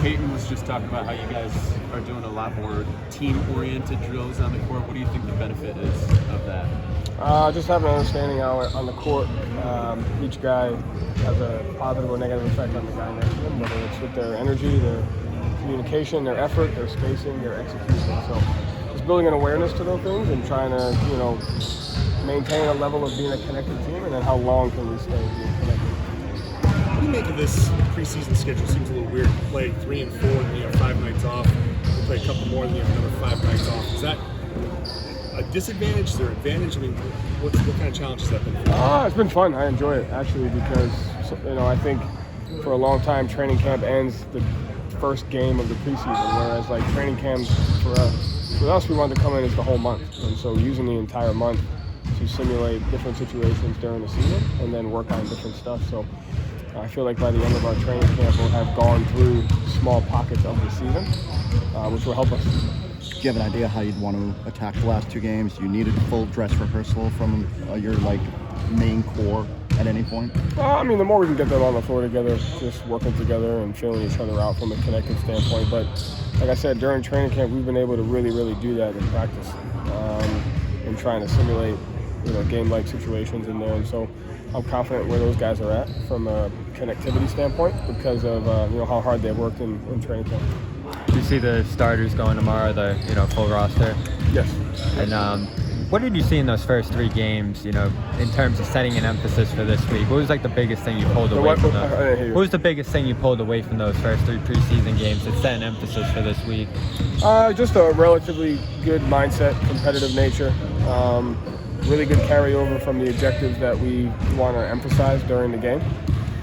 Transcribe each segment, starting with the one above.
Peyton was just talking about how you guys are doing a lot more team-oriented drills on the court. What do you think the benefit is of that? Just having an understanding how on the court each guy has a positive or negative effect on the guy next to them, whether it's with their energy, their communication, their effort, their spacing, their execution. So just building an awareness to those things and trying to, maintain a level of being a connected team, and then how long can we stay being connected. What do you make of this preseason schedule? Seems a little weird. You play 3 and 4, and you have 5 nights off. You play a couple more, and you have another 5 nights off. Is that a disadvantage? Is there an advantage? I mean, what kind of challenge has that been? It's been fun. I enjoy it actually because I think for a long time training camp ends the first game of the preseason, whereas like training camp for us we wanted to come in as the whole month, and so using the entire month to simulate different situations during the season and then work on different stuff. So I feel like by the end of our training camp we'll have gone through small pockets of the season, which will help us. Do you have an idea how you'd want to attack the last 2 games? You needed a full dress rehearsal from your main core at any point? The more we can get them on the floor together, just working together and feeling each other out from a connected standpoint. But like I said, during training camp, we've been able to really, really do that in practice, and trying to simulate, game-like situations in there. And so I'm confident where those guys are at from a connectivity standpoint because of how hard they've worked in training camp. Do you see the starters going tomorrow, the full roster? Yes. And what did you see in those first 3 games, in terms of setting an emphasis for this week? What was the biggest thing you pulled away from those? What was the biggest thing you pulled away from those first 3 preseason games that set an emphasis for this week? Just a relatively good mindset, competitive nature, really good carryover from the objectives that we want to emphasize during the game,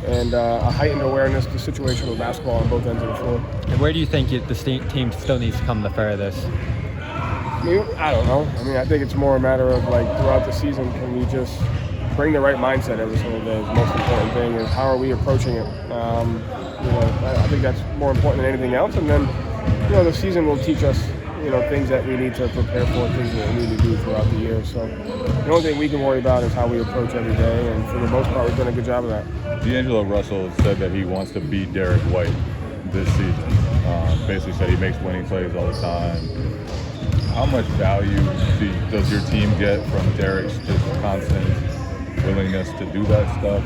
and a heightened awareness to situational basketball on both ends of the floor. And where do you think the team still needs to come the furthest? I don't know. I think it's more a matter of throughout the season, can we just bring the right mindset every single day? The most important thing is how are we approaching it. I think that's more important than anything else. And then, the season will teach us, things that we need to prepare for, things that we need to do throughout the year. So the only thing we can worry about is how we approach every day. And for the most part, we've done a good job of that. D'Angelo Russell said that he wants to beat Derrick White this season. Basically said he makes winning plays all the time. How much value does your team get from Derrick's just constant willingness to do that stuff?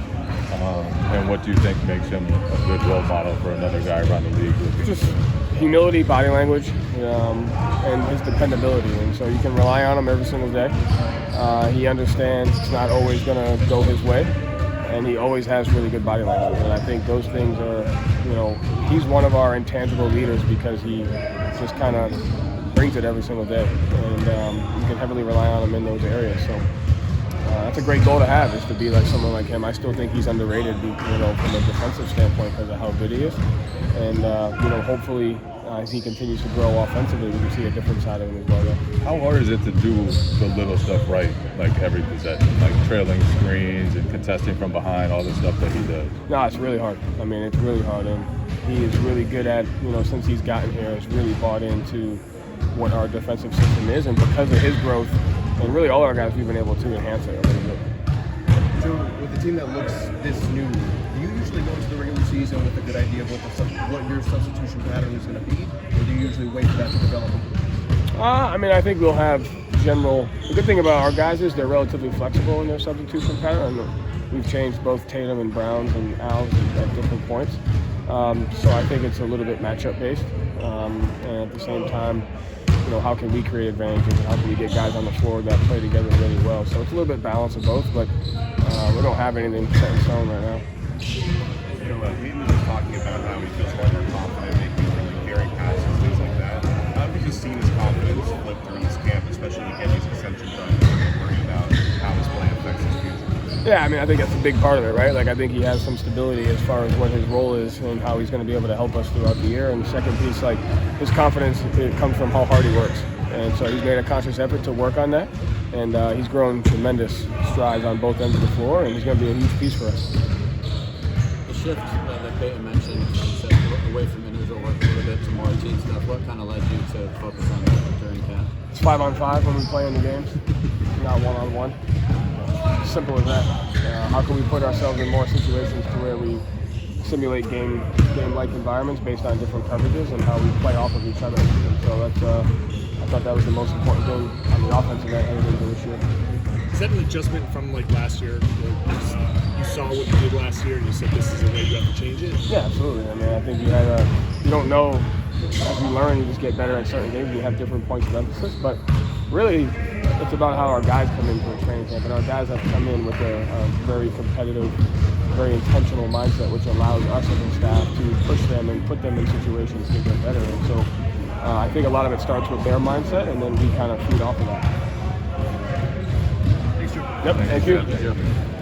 And what do you think makes him a good role model for another guy around the league? Just humility, body language, and his dependability. And so you can rely on him every single day. He understands it's not always going to go his way, and he always has really good body language. And I think those things are, he's one of our intangible leaders because he just kind of brings it every single day, and you can heavily rely on him in those areas. So that's a great goal to have, is to be like someone like him. I still think he's underrated, from a defensive standpoint because of how good he is. And hopefully as he continues to grow offensively, we can see a different side of him as well. Yeah. How hard is it to do the little stuff right, like every possession, like trailing screens and contesting from behind, all the stuff that he does? No, it's really hard. It's really hard, and he is really good at, since he's gotten here, has really bought into what our defensive system is, and because of his growth, and really all our guys, we've been able to enhance it a little bit. So with a team that looks this new, do you usually go into the regular season with a good idea of what your substitution pattern is going to be, or do you usually wait for that to develop? I think we'll have general. The good thing about our guys is they're relatively flexible in their substitution pattern. We've changed both Tatum and Browns and Al's at different points. So I think it's a little bit matchup based, and at the same time, how can we create advantages and how can we get guys on the floor that play together really well. So it's a little bit balance of both, but we don't have anything set in stone right now. Peyton was just talking about how he feels a lot more confident making really carry passes, things like that. How have you just seen his confidence flip during this camp, especially to get these extensions done and worrying about how his play affects his future? Yeah, I think that's a big part of it, right? I think he has some stability as far as what his role is and how he's going to be able to help us throughout the year. And the second piece, his confidence, it comes from how hard he works. And so he's made a conscious effort to work on that. And he's grown tremendous strides on both ends of the floor, and he's going to be a huge piece for us. The shift that Peyton mentioned, away from individual work a little bit to more team stuff, what kind of led you to focus on that during camp? It's 5-on-5 when we play in the games, not 1-on-1. Simple as that. How can we put ourselves in more situations to where we simulate game-like environments based on different coverages and how we play off of each other. And so that's I thought that was the most important thing on the offensive end heading into this year. Is that an adjustment from like last year? You saw what you did last year and you said this is the way you have to change it? Yeah, absolutely. I mean, I think you don't know, as you learn, you just get better at certain games. You have different points of emphasis, but really it's about how our guys come into a training camp, and our guys have to come in with a very competitive, very intentional mindset, which allows us as a staff to push them and put them in situations to get better. And so I think a lot of it starts with their mindset, and then we kind of feed off of that. Thanks, Drew. Yep, thank you.